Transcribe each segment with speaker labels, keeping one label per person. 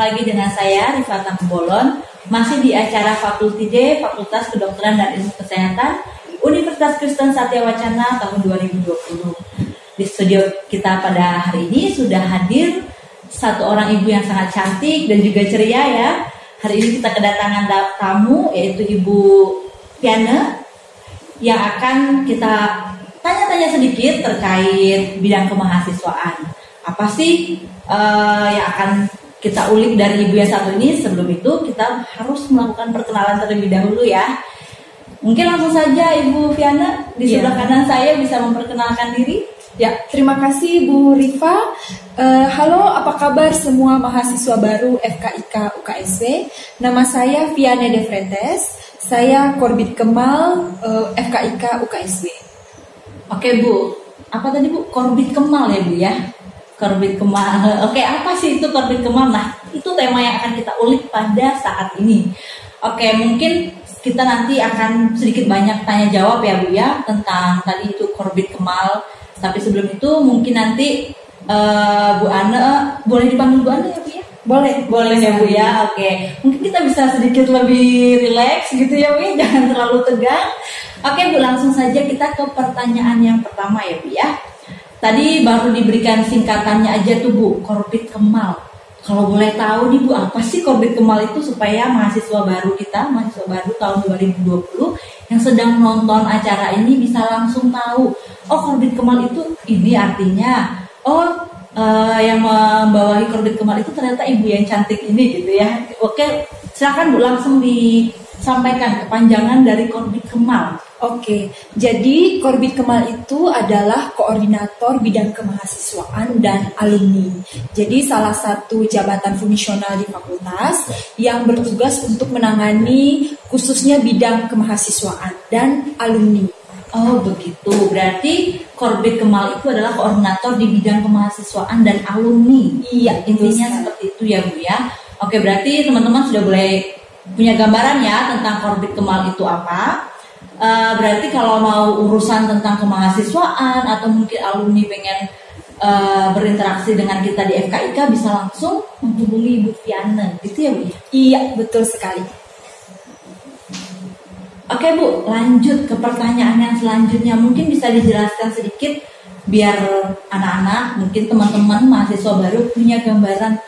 Speaker 1: lagi dengan saya Rifata Kumbolon, masih di acara Fakulti D, Fakultas Kedokteran dan Ilmu Kesehatan, Universitas Kristen Satya Wacana tahun 2020. Di studio kita pada hari ini sudah hadir satu orang ibu yang sangat cantik dan juga ceria ya. Hari ini kita kedatangan tamu yaitu Ibu Viana yang akan kita tanya-tanya sedikit terkait bidang kemahasiswaan. Apa sih yang akan kita ulik dari ibu yang satu ini? Sebelum itu kita harus melakukan perkenalan terlebih dahulu ya. Mungkin langsung saja Ibu Viana di sebelah kanan saya bisa memperkenalkan diri.
Speaker 2: Ya, terima kasih Bu Rifa. Halo, apa kabar semua mahasiswa baru FKIK UKSW? Nama saya Viana De Freitas. Saya Korbit Kemal FKIK UKSW.
Speaker 1: Oke Bu, apa tadi Bu? Korbit Kemal ya Bu ya? Korbit Kemal. Oke, apa sih itu Korbit Kemal? Nah, itu tema yang akan kita ulik pada saat ini. Oke, mungkin kita nanti akan sedikit banyak tanya jawab ya Bu ya tentang tadi itu Korbit Kemal. Tapi sebelum itu mungkin nanti Bu Ana, boleh dipanggil Bu Ana ya Bu ya? Boleh ya Bu ya. Oke, mungkin kita bisa sedikit lebih rileks gitu ya Bu, jangan terlalu tegang. Oke Bu, langsung saja kita ke pertanyaan yang pertama ya Bu ya. Tadi baru diberikan singkatannya aja tuh Bu, Korbit Kemal. Kalau boleh tahu nih Bu, apa sih Korbit Kemal itu supaya mahasiswa baru kita, mahasiswa baru tahun 2020 yang sedang nonton acara ini bisa langsung tahu, oh Korbit Kemal itu ini artinya, yang membawahi Korbit Kemal itu ternyata ibu yang cantik ini gitu ya. Oke, silakan Bu langsung disampaikan kepanjangan dari Korbit Kemal.
Speaker 2: Oke, jadi Korbit Kemal itu adalah koordinator bidang kemahasiswaan dan alumni. Jadi salah satu jabatan fungsional di fakultas yang bertugas untuk menangani khususnya bidang kemahasiswaan dan alumni.
Speaker 1: Oh begitu, berarti Korbit Kemal itu adalah koordinator di bidang kemahasiswaan dan alumni.
Speaker 2: Iya,
Speaker 1: intinya seperti itu ya Bu ya. Oke, berarti teman-teman sudah boleh punya gambaran ya tentang Korbit Kemal itu apa. Berarti kalau mau urusan tentang kemahasiswaan atau mungkin alumni pengen berinteraksi dengan kita di FKIK bisa langsung menghubungi Ibu Viana, gitu ya Bu?
Speaker 2: Iya, betul sekali.
Speaker 1: Oke Bu, lanjut ke pertanyaan yang selanjutnya. Mungkin bisa dijelaskan sedikit biar anak-anak, mungkin teman-teman mahasiswa baru punya gambaran.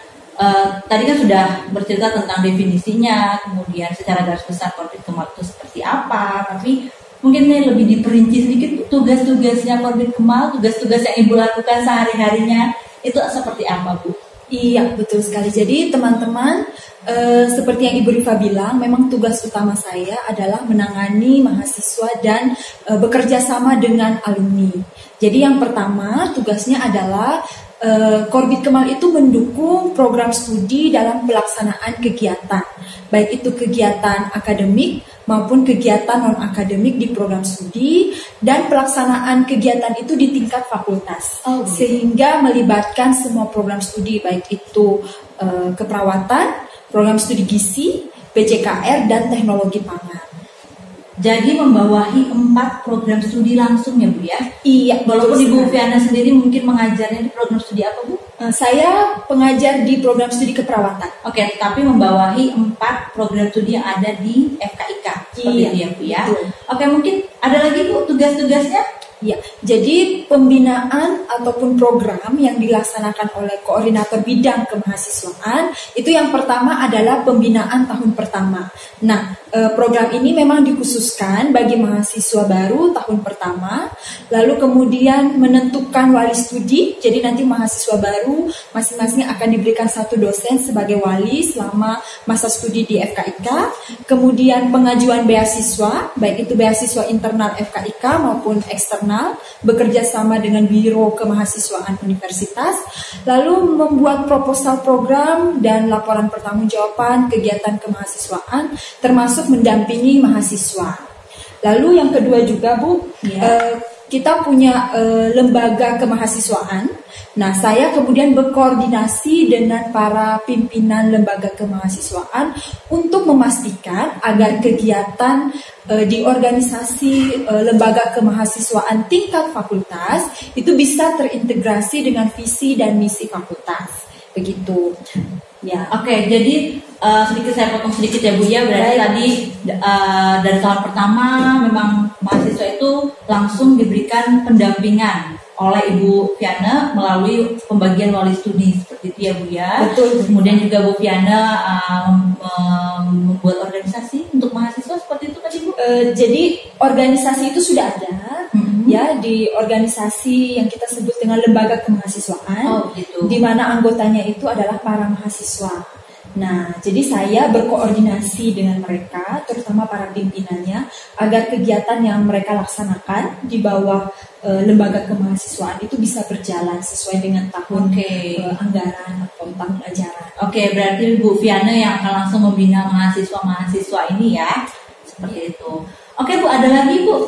Speaker 1: Tadi kan sudah bercerita tentang definisinya, kemudian secara garis besar Korbit Kemal itu seperti apa, tapi mungkin ini lebih diperinci sedikit tugas-tugasnya Korbit Kemal, tugas-tugas yang Ibu lakukan sehari-harinya itu seperti apa Bu?
Speaker 2: Iya, betul sekali. Jadi teman-teman, seperti yang Ibu Rifa bilang, memang tugas utama saya adalah menangani mahasiswa dan bekerja sama dengan alumni. Jadi yang pertama tugasnya adalah Korbit Kemal itu mendukung program studi dalam pelaksanaan kegiatan, baik itu kegiatan akademik maupun kegiatan non-akademik di program studi, dan pelaksanaan kegiatan itu di tingkat fakultas, sehingga melibatkan semua program studi, baik itu keperawatan, program studi gizi, PCKR, dan teknologi pangan.
Speaker 1: Jadi membawahi 4 program studi langsung ya Bu ya?
Speaker 2: Iya.
Speaker 1: Walaupun Ibu Viana sendiri mungkin mengajarnya di program studi apa Bu?
Speaker 2: Saya pengajar di program studi keperawatan.
Speaker 1: Oke, tapi membawahi 4 program studi yang ada di FKIK. Seperti itu ya Bu ya?
Speaker 2: Betul.
Speaker 1: Oke, mungkin ada lagi Bu tugas-tugasnya?
Speaker 2: Ya, jadi pembinaan ataupun program yang dilaksanakan oleh koordinator bidang kemahasiswaan itu yang pertama adalah pembinaan tahun pertama. Nah, program ini memang dikhususkan bagi mahasiswa baru tahun pertama, lalu kemudian menentukan wali studi. Jadi nanti mahasiswa baru masing-masing akan diberikan satu dosen sebagai wali selama masa studi di FKIK. Kemudian pengajuan beasiswa, baik itu beasiswa internal FKIK maupun eksternal, bekerja sama dengan Biro Kemahasiswaan Universitas, lalu membuat proposal program dan laporan pertanggungjawaban kegiatan kemahasiswaan, termasuk mendampingi mahasiswa. Lalu yang kedua juga Bu, kita punya lembaga kemahasiswaan. Nah, saya kemudian berkoordinasi dengan para pimpinan lembaga kemahasiswaan untuk memastikan agar kegiatan di organisasi lembaga kemahasiswaan tingkat fakultas itu bisa terintegrasi dengan visi dan misi fakultas. Begitu. Ya.
Speaker 1: Oke, jadi sedikit saya potong sedikit ya Bu ya. Berarti
Speaker 2: Baik.
Speaker 1: tadi dari tahun pertama memang mahasiswa itu langsung diberikan pendampingan oleh Ibu Viana melalui pembagian wali studi seperti itu ya Bu ya.
Speaker 2: Betul.
Speaker 1: Kemudian juga Bu Viana membuat organisasi untuk mahasiswa seperti itu tadi Bu.
Speaker 2: Jadi organisasi itu sudah ada. Ya, di organisasi yang kita sebut dengan lembaga kemahasiswaan,
Speaker 1: gitu.
Speaker 2: di mana anggotanya itu adalah para mahasiswa. Nah, jadi saya berkoordinasi dengan mereka, terutama para pimpinannya, agar kegiatan yang mereka laksanakan di bawah lembaga kemahasiswaan itu bisa berjalan sesuai dengan tahun anggaran atau tahun ajaran.
Speaker 1: Oke, berarti Bu Viana yang akan langsung membina mahasiswa-mahasiswa ini ya, seperti itu. Oke Bu, ada lagi Bu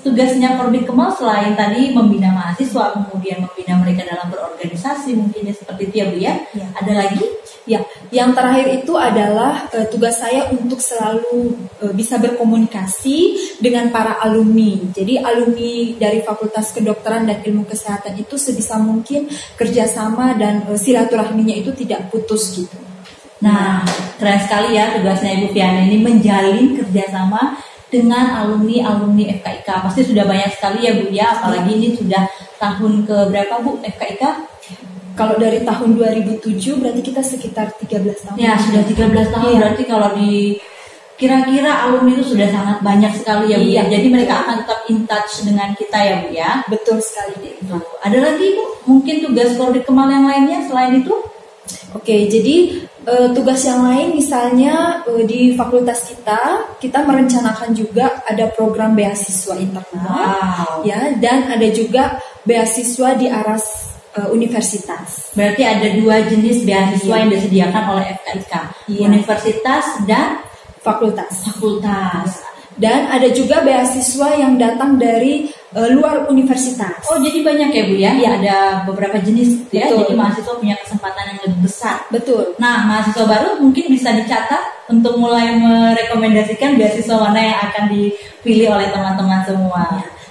Speaker 1: tugasnya Korbit Kemal selain tadi membina mahasiswa, kemudian membina mereka dalam berorganisasi, mungkin ya seperti itu ya Bu ya?
Speaker 2: Ya.
Speaker 1: Ada lagi?
Speaker 2: Ya, yang terakhir itu adalah tugas saya untuk selalu bisa berkomunikasi dengan para alumni. Jadi alumni dari Fakultas Kedokteran dan Ilmu Kesehatan itu sebisa mungkin kerjasama dan silaturahminya itu tidak putus gitu.
Speaker 1: Nah, keren sekali ya tugasnya Ibu Viana ini menjalin kerjasama dengan alumni FKIK. Pasti sudah banyak sekali ya Bu ya, apalagi ini sudah tahun ke berapa Bu FKIK?
Speaker 2: Kalau dari tahun 2007 berarti kita sekitar 13 tahun.
Speaker 1: Ya, sudah 13 tahun.
Speaker 2: Iya.
Speaker 1: Berarti kalau di kira-kira alumni itu sudah sangat banyak sekali ya Bu.
Speaker 2: Iya.
Speaker 1: Jadi mereka akan tetap in touch dengan kita ya Bu ya.
Speaker 2: Betul sekali.
Speaker 1: Gitu. Ada lagi Bu, mungkin tugas Korbit Kemal yang lainnya selain itu?
Speaker 2: Oke, jadi tugas yang lain misalnya di fakultas kita merencanakan juga ada program beasiswa internal, ya, dan ada juga beasiswa di aras universitas.
Speaker 1: Berarti ada dua jenis beasiswa yang disediakan oleh FKIK, universitas dan
Speaker 2: fakultas. Dan
Speaker 1: Dan
Speaker 2: ada juga beasiswa yang datang dari luar universitas.
Speaker 1: oh jadi banyak ya Bu ya?
Speaker 2: Iya.
Speaker 1: Ada beberapa jenis gitu ya.
Speaker 2: Betul.
Speaker 1: Jadi mahasiswa punya kesempatan yang lebih besar.
Speaker 2: Betul.
Speaker 1: Nah, mahasiswa baru mungkin bisa dicatat untuk mulai merekomendasikan beasiswa mana yang akan dipilih oleh teman-teman semua.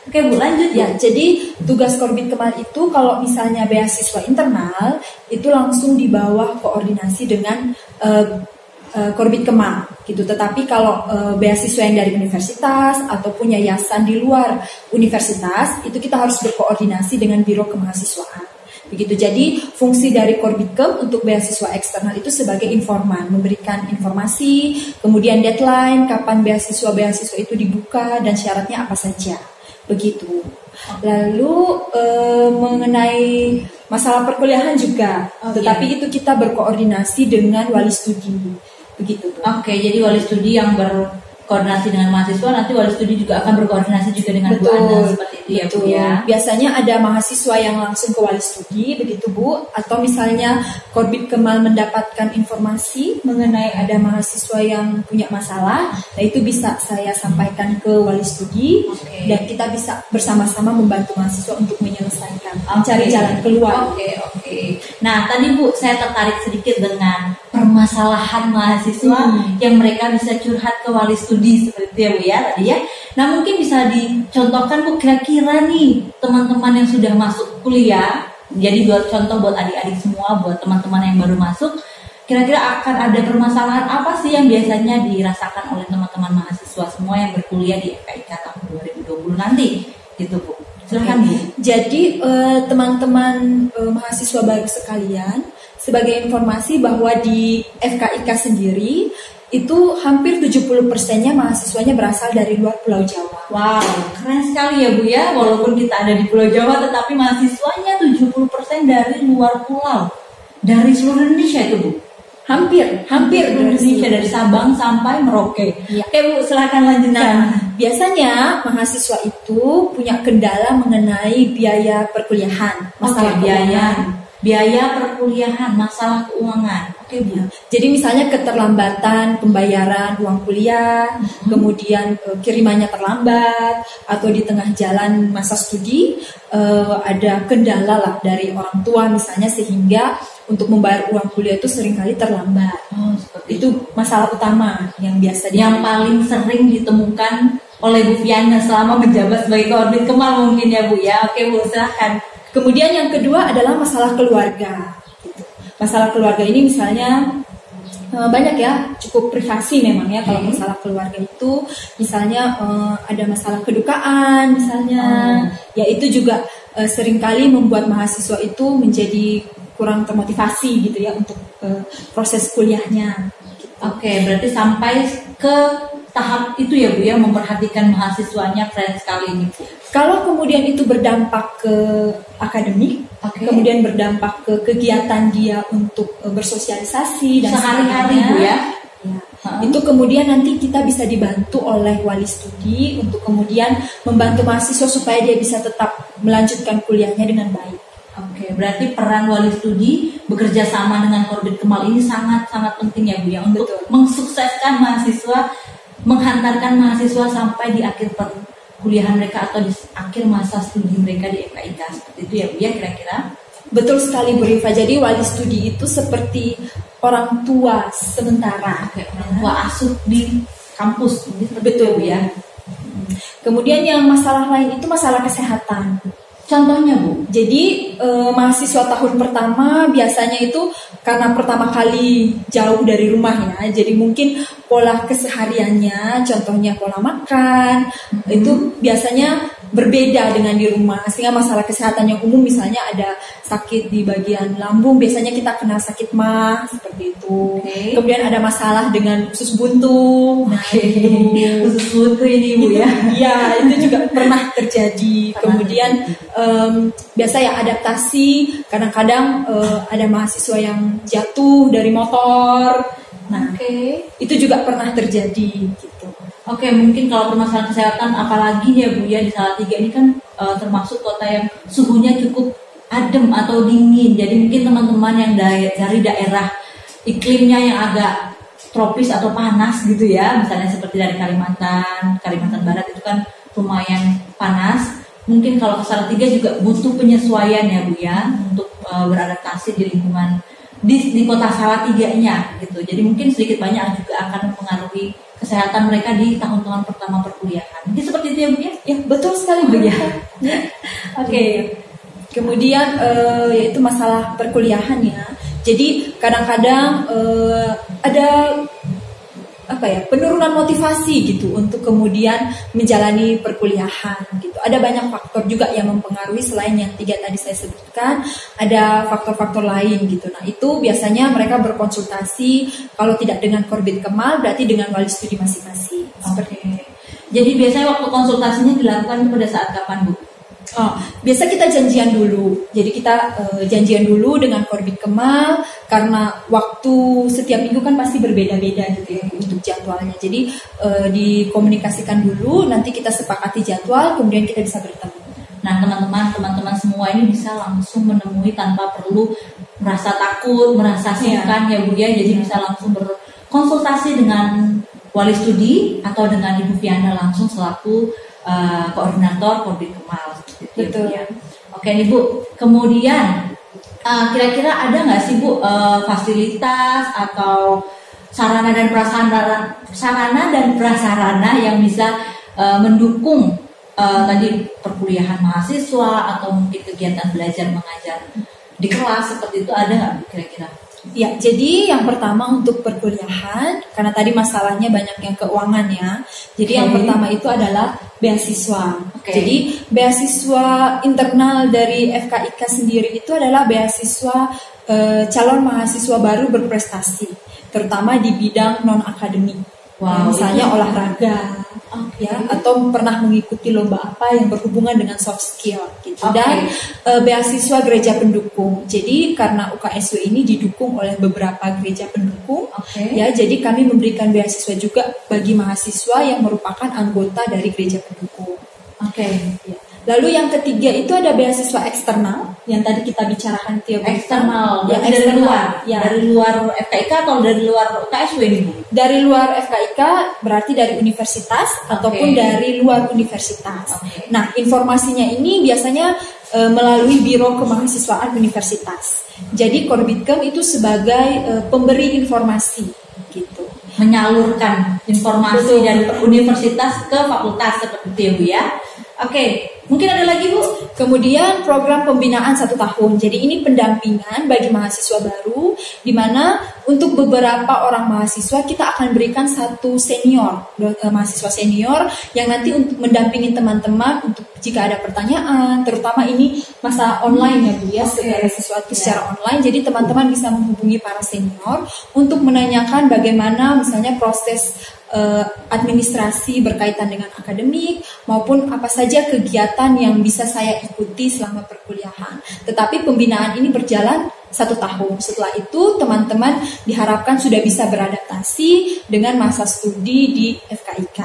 Speaker 1: Oke Bu, lanjut
Speaker 2: Ya, jadi tugas Korbit Kemal itu kalau misalnya beasiswa internal itu langsung di bawah koordinasi dengan Korbit Kemal gitu. Tetapi kalau beasiswa yang dari universitas ataupun yayasan di luar universitas itu kita harus berkoordinasi dengan Biro Kemahasiswaan. Begitu. Jadi fungsi dari Korbit Kem untuk beasiswa eksternal itu sebagai informan, memberikan informasi, kemudian deadline kapan beasiswa itu dibuka dan syaratnya apa saja. Begitu. Lalu mengenai masalah perkuliahan juga, tetapi itu kita berkoordinasi dengan wali studi. Begitu.
Speaker 1: Oke, jadi wali studi yang berkoordinasi dengan mahasiswa, nanti wali studi juga akan berkoordinasi juga dengan Bu Ana seperti itu ya Bu ya.
Speaker 2: Biasanya ada mahasiswa yang langsung ke wali studi begitu Bu, atau misalnya Korbit Kemal mendapatkan informasi mengenai ada mahasiswa yang punya masalah, nah itu bisa saya sampaikan ke wali studi dan kita bisa bersama-sama membantu mahasiswa untuk menyelesaikan, mencari jalan keluar.
Speaker 1: Oke. Nah, tadi Bu saya tertarik sedikit dengan permasalahan mahasiswa yang mereka bisa curhat ke wali studi seperti itu ya Bu ya tadi ya. Nah, mungkin bisa dicontohkan Bu kira-kira nih teman-teman yang sudah masuk kuliah, jadi buat contoh buat adik-adik semua, buat teman-teman yang baru masuk, kira-kira akan ada permasalahan apa sih yang biasanya dirasakan oleh teman-teman mahasiswa semua yang berkuliah di FKIK tahun 2020 nanti gitu Bu. Silakan Bu.
Speaker 2: Jadi teman-teman mahasiswa baru sekalian, sebagai informasi bahwa di FKIK sendiri itu hampir 70%-nya mahasiswanya berasal dari luar Pulau Jawa.
Speaker 1: Wow, keren sekali ya Bu ya. Walaupun kita ada di Pulau Jawa, tetapi mahasiswanya 70% dari luar pulau, dari seluruh Indonesia itu Bu. Hampir
Speaker 2: Hampir
Speaker 1: Indonesia, dari Sabang sampai Merauke.
Speaker 2: Ya.
Speaker 1: Oke Bu, silakan lanjutkan.
Speaker 2: Nah, biasanya mahasiswa itu punya kendala mengenai biaya perkuliahan, masalah
Speaker 1: biaya perkuliahan, masalah keuangan. Oke Bu.
Speaker 2: Jadi misalnya keterlambatan pembayaran uang kuliah, kemudian kirimannya terlambat, atau di tengah jalan masa studi ada kendala lah dari orang tua misalnya, sehingga untuk membayar uang kuliah itu seringkali terlambat. Itu masalah utama yang biasa
Speaker 1: yang paling sering ditemukan oleh Bu Viana selama menjabat sebagai Korbit Kemal mungkin ya Bu ya. Oke Bu, silahkan.
Speaker 2: Kemudian yang kedua adalah masalah keluarga. Gitu. masalah keluarga ini misalnya banyak ya, cukup privasi memang ya kalau masalah keluarga itu, misalnya ada masalah kedukaan misalnya, ya itu juga seringkali membuat mahasiswa itu menjadi kurang termotivasi gitu ya untuk proses kuliahnya.
Speaker 1: Oke, berarti sampai ke tahap itu ya Bu ya, memperhatikan mahasiswanya, keren sekali ini Bu.
Speaker 2: Kalau kemudian itu berdampak ke akademik, kemudian berdampak ke kegiatan dia untuk bersosialisasi dan
Speaker 1: sehari-hari Bu ya.
Speaker 2: Itu kemudian nanti kita bisa dibantu oleh wali studi untuk kemudian membantu mahasiswa supaya dia bisa tetap melanjutkan kuliahnya dengan baik.
Speaker 1: Oke, berarti peran wali studi bekerja sama dengan Korbit Kemal ini sangat-sangat penting ya Bu ya, untuk mensukseskan mahasiswa, menghantarkan mahasiswa sampai di akhir perkuliahan mereka atau di akhir masa studi mereka di FKIK. Seperti itu ya Bu ya kira-kira?
Speaker 2: Betul sekali Bu Rifa, jadi wali studi itu seperti orang tua sementara.
Speaker 1: Orang tua asuh di kampus.
Speaker 2: Betul Bu ya. Kemudian yang masalah lain itu masalah kesehatan.
Speaker 1: Contohnya Bu,
Speaker 2: jadi mahasiswa tahun pertama biasanya itu karena pertama kali jauh dari rumah ya, jadi mungkin pola kesehariannya, contohnya pola makan, itu biasanya berbeda dengan di rumah, sehingga masalah kesehatan yang umum misalnya ada sakit di bagian lambung, biasanya kita kena sakit mah seperti itu. Kemudian ada masalah dengan usus buntu.
Speaker 1: Usus buntu ini Bu ya.
Speaker 2: Iya, itu juga pernah terjadi. Kemudian biasa ya adaptasi, kadang-kadang ada mahasiswa yang jatuh dari motor. Nah, itu juga pernah terjadi gitu.
Speaker 1: Oke, mungkin kalau permasalahan kesehatan apalagi ya Bu ya, di Salatiga ini kan termasuk kota yang suhunya cukup adem atau dingin. Jadi mungkin teman-teman yang dari daerah iklimnya yang agak tropis atau panas gitu ya, misalnya seperti dari Kalimantan Barat itu kan lumayan panas. Mungkin kalau ke Salatiga juga butuh penyesuaian ya Bu ya, untuk beradaptasi di lingkungan di kota Salatiganya gitu. Jadi mungkin sedikit banyak juga akan mempengaruhi kesehatan mereka di tahun-tahun pertama perkuliahan. Mungkin seperti itu ya Bu ya?
Speaker 2: Ya betul sekali Bu ya. Oke. Kemudian yaitu masalah perkuliahan ya. Jadi kadang-kadang ada penurunan motivasi gitu untuk kemudian menjalani perkuliahan gitu. Ada banyak faktor juga yang mempengaruhi selain yang 3 tadi saya sebutkan, ada faktor-faktor lain gitu. Nah, itu biasanya mereka berkonsultasi, kalau tidak dengan Korbit Kemal berarti dengan wali studi masing-masing.
Speaker 1: Jadi biasanya waktu konsultasinya dilakukan pada saat kapan Bu?
Speaker 2: Biasa kita janjian dulu. Jadi kita janjian dulu dengan Korbit Kemal karena waktu setiap minggu kan pasti berbeda-beda gitu ya untuk jadwalnya. Jadi dikomunikasikan dulu, nanti kita sepakati jadwal, kemudian kita bisa bertemu.
Speaker 1: Nah, teman-teman semua ini bisa langsung menemui tanpa perlu merasa takut, merasa sungkan ya Bu ya. Jadi bisa langsung berkonsultasi dengan wali studi atau dengan Ibu Viana langsung selaku koordinator Korbit Kemal.
Speaker 2: Betul
Speaker 1: ya. Oke nih Bu, kemudian kira-kira ada nggak sih Bu fasilitas atau sarana dan prasarana yang bisa mendukung tadi perkuliahan mahasiswa atau mungkin kegiatan belajar mengajar di kelas seperti itu, ada nggak Bu kira-kira?
Speaker 2: Ya, jadi yang pertama untuk perkuliahan, karena tadi masalahnya banyak yang keuangan ya. Jadi yang pertama itu adalah beasiswa. Jadi beasiswa internal dari FKIK sendiri itu adalah beasiswa calon mahasiswa baru berprestasi, terutama di bidang non akademik. Misalnya olahraga, ya, atau pernah mengikuti lomba apa yang berhubungan dengan soft skill gitu. Dan beasiswa gereja pendukung. Jadi karena UKSW ini didukung oleh beberapa gereja pendukung, ya, jadi kami memberikan beasiswa juga bagi mahasiswa yang merupakan anggota dari gereja pendukung. Ya. Lalu yang ketiga itu ada beasiswa eksternal yang tadi kita bicarakan tiap
Speaker 1: eksternal,
Speaker 2: yang
Speaker 1: dari
Speaker 2: eksternal,
Speaker 1: luar,
Speaker 2: ya.
Speaker 1: Dari luar FKIK atau dari luar UKSW ini Bu?
Speaker 2: Dari luar FKIK berarti dari universitas ataupun dari luar universitas. Nah, informasinya ini biasanya melalui Biro Kemahasiswaan Universitas. Jadi Korbitkem itu sebagai pemberi informasi gitu.
Speaker 1: Menyalurkan informasi dari universitas ke fakultas seperti itu ya Bu ya. Oke, Mungkin ada lagi Bu?
Speaker 2: Kemudian program pembinaan 1 tahun. Jadi ini pendampingan bagi mahasiswa baru, di mana untuk beberapa orang mahasiswa kita akan berikan satu senior, mahasiswa senior yang nanti untuk mendampingi teman-teman untuk jika ada pertanyaan, terutama ini masa online ya Bu ya, segala sesuatu secara online. Jadi teman-teman bisa menghubungi para senior untuk menanyakan bagaimana misalnya proses administrasi berkaitan dengan akademik maupun apa saja kegiatan yang bisa saya ikuti selama perkuliahan. Tetapi pembinaan ini berjalan 1 tahun. Setelah itu teman-teman diharapkan sudah bisa beradaptasi dengan masa studi di FKIK.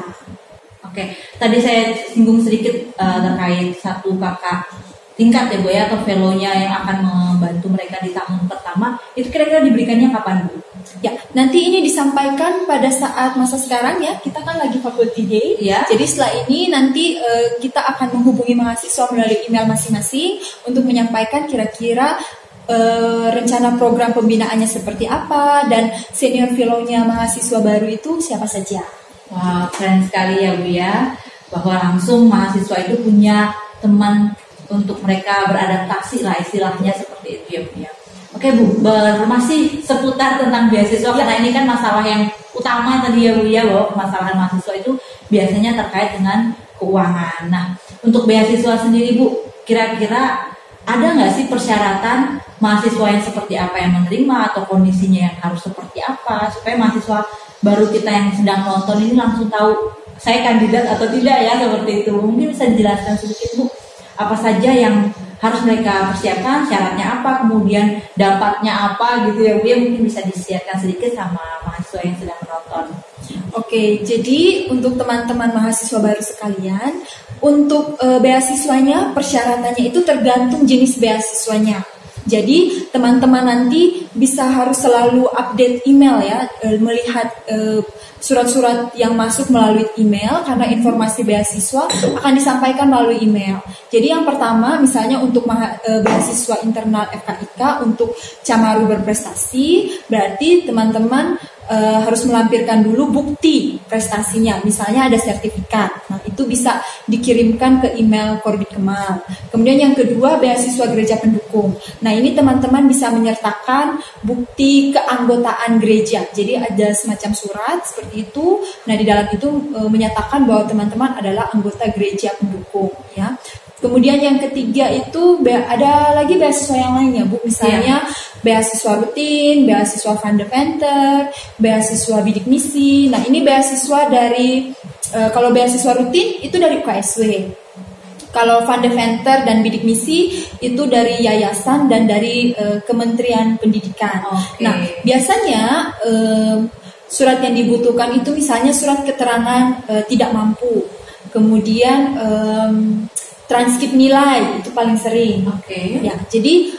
Speaker 1: Oke, tadi saya singgung sedikit terkait 1 kakak tingkat ya Bu ya, atau fellow-nya yang akan membantu mereka di tahun pertama. Itu kira-kira diberikannya kapan Bu?
Speaker 2: Ya, nanti ini disampaikan pada saat masa sekarang ya, kita kan lagi faculty day.
Speaker 1: Ya.
Speaker 2: Jadi setelah ini nanti kita akan menghubungi mahasiswa melalui email masing-masing untuk menyampaikan kira-kira rencana program pembinaannya seperti apa dan senior fellow-nya mahasiswa baru itu siapa saja.
Speaker 1: Wah, keren sekali ya Bu ya, bahwa langsung mahasiswa itu punya teman untuk mereka beradaptasi lah istilahnya seperti itu ya Bu ya. Oke Bu, masih seputar tentang beasiswa karena ini kan masalah yang utama tadi ya Bu ya, bahwa permasalahan mahasiswa itu biasanya terkait dengan keuangan. Nah, untuk beasiswa sendiri Bu, kira-kira ada nggak sih persyaratan mahasiswa yang seperti apa yang menerima atau kondisinya yang harus seperti apa supaya mahasiswa baru kita yang sedang nonton ini langsung tahu saya kandidat atau tidak ya, seperti itu. Mungkin bisa dijelaskan sedikit Bu, apa saja yang harus mereka persiapkan, syaratnya apa, kemudian dapatnya apa gitu ya Bu ya, mungkin bisa disiarkan sedikit sama mahasiswa yang sedang menonton.
Speaker 2: Oke, jadi untuk teman-teman mahasiswa baru sekalian, untuk beasiswanya persyaratannya itu tergantung jenis beasiswanya. Jadi teman-teman nanti bisa harus selalu update email ya, melihat surat-surat yang masuk melalui email karena informasi beasiswa akan disampaikan melalui email. Jadi yang pertama misalnya untuk beasiswa internal FKIK untuk Camaru berprestasi, berarti teman-teman harus melampirkan dulu bukti prestasinya, misalnya ada sertifikat. Nah, itu bisa dikirimkan ke email Korbit Kemal. Kemudian yang kedua, beasiswa gereja pendukung. Nah, ini teman-teman bisa menyertakan bukti keanggotaan gereja. Jadi ada semacam surat seperti itu. Nah, di dalam itu menyatakan bahwa teman-teman adalah anggota gereja pendukung, ya. Kemudian yang ketiga itu ada lagi beasiswa yang lainnya Bu, misalnya beasiswa rutin, beasiswa Fundeventer, beasiswa bidik misi. Nah ini beasiswa dari kalau beasiswa rutin itu dari UKSW. Kalau Fundeventer dan bidik misi itu dari yayasan dan dari Kementerian Pendidikan.
Speaker 1: Okay.
Speaker 2: Nah biasanya surat yang dibutuhkan itu misalnya surat keterangan tidak mampu, kemudian transkrip nilai itu paling sering.
Speaker 1: Oke.
Speaker 2: Ya, jadi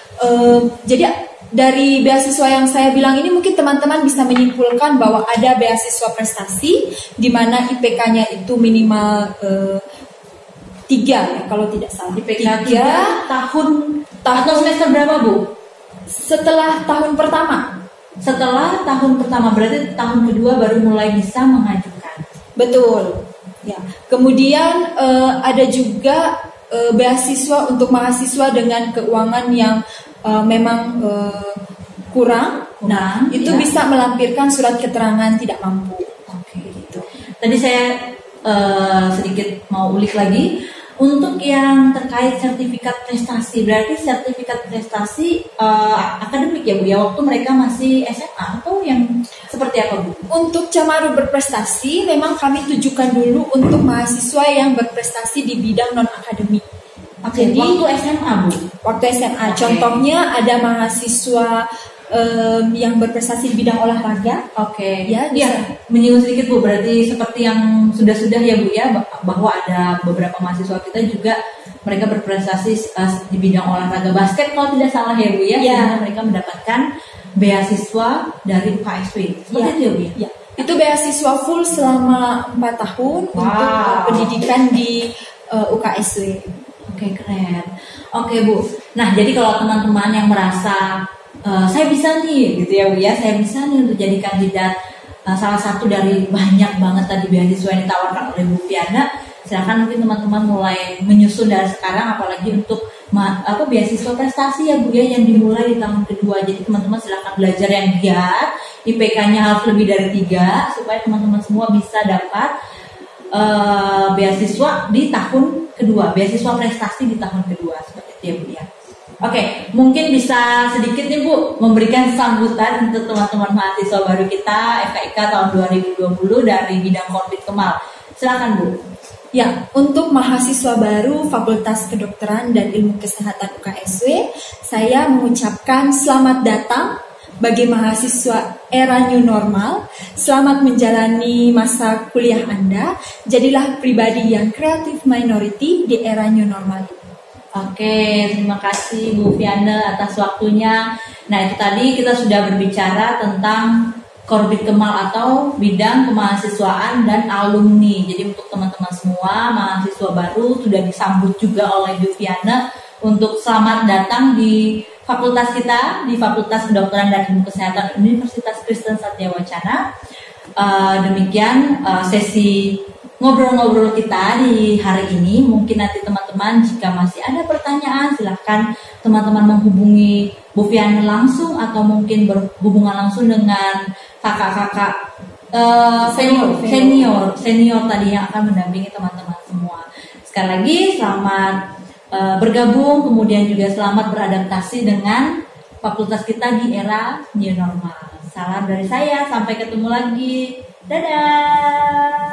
Speaker 2: dari beasiswa yang saya bilang ini mungkin teman-teman bisa menyimpulkan bahwa ada beasiswa prestasi di mana IPK-nya itu minimal 3 ya kalau tidak salah.
Speaker 1: IPK 3 tahun atau semester berapa Bu?
Speaker 2: Setelah tahun pertama.
Speaker 1: Setelah tahun pertama, berarti tahun kedua baru mulai bisa mengajukan.
Speaker 2: Betul. Ya. Kemudian ada juga beasiswa untuk mahasiswa dengan keuangan yang memang kurang. Nah, itu bisa melampirkan surat keterangan tidak mampu.
Speaker 1: Oke, gitu. Tadi saya sedikit mau ulik lagi untuk yang terkait sertifikat prestasi. Berarti sertifikat prestasi akademik ya Bu ya, waktu mereka masih SMA atau yang seperti apa Bu?
Speaker 2: Untuk Camaru berprestasi memang kami tujukan dulu untuk mahasiswa yang berprestasi di bidang non akademik.
Speaker 1: Jadi waktu SMA Bu?
Speaker 2: Waktu SMA. Contohnya ada mahasiswa yang berprestasi di bidang olahraga.
Speaker 1: Oke.
Speaker 2: Ya,
Speaker 1: menyinggung sedikit Bu, berarti seperti yang sudah-sudah ya Bu ya, bahwa ada beberapa mahasiswa kita juga mereka berprestasi di bidang olahraga basket kalau tidak salah ya Bu ya, sehingga mereka mendapatkan beasiswa dari UKSW. Seperti itu ya Bu ya?
Speaker 2: Itu beasiswa full selama 4 tahun untuk pendidikan di UKSW.
Speaker 1: Oke, keren. Oke Bu, nah jadi kalau teman-teman yang merasa saya bisa nih gitu ya Bu ya, saya bisa nih untuk jadi kandidat salah satu dari banyak banget tadi beasiswa yang ditawarkan oleh Bu Fiana, Silakan mungkin teman-teman mulai menyusun dari sekarang, apalagi untuk beasiswa prestasi ya Bu ya, yang dimulai di tahun kedua. Jadi teman-teman silakan belajar yang giat, IPK-nya harus lebih dari 3 supaya teman-teman semua bisa dapat beasiswa di tahun kedua, beasiswa prestasi di tahun kedua, seperti itu ya Bu ya. Oke, mungkin bisa sedikit nih Bu memberikan sambutan untuk teman-teman mahasiswa baru kita FKIK tahun 2020 dari bidang Korbit Kemal. Silakan Bu.
Speaker 2: Ya, untuk mahasiswa baru Fakultas Kedokteran dan Ilmu Kesehatan UKSW, saya mengucapkan selamat datang bagi mahasiswa era new normal. Selamat menjalani masa kuliah Anda. Jadilah pribadi yang kreatif minority di era new normal ini.
Speaker 1: Oke, terima kasih Bu Fiana atas waktunya. Nah, itu tadi kita sudah berbicara tentang Korbit Kemal atau bidang kemahasiswaan dan alumni. Jadi untuk teman-teman semua mahasiswa baru sudah disambut juga oleh Bu Fiana untuk selamat datang di fakultas kita, di Fakultas Kedokteran dan Ilmu Kesehatan Universitas Kristen Satya Wacana. Demikian sesi ngobrol-ngobrol kita di hari ini. Mungkin nanti teman-teman jika masih ada pertanyaan, silahkan teman-teman menghubungi Bu Fiana langsung atau mungkin berhubungan langsung dengan kakak-kakak senior tadi yang akan mendampingi teman-teman semua. Sekali lagi selamat bergabung, kemudian juga selamat beradaptasi dengan fakultas kita di era new normal. Salam dari saya, sampai ketemu lagi. Dadah.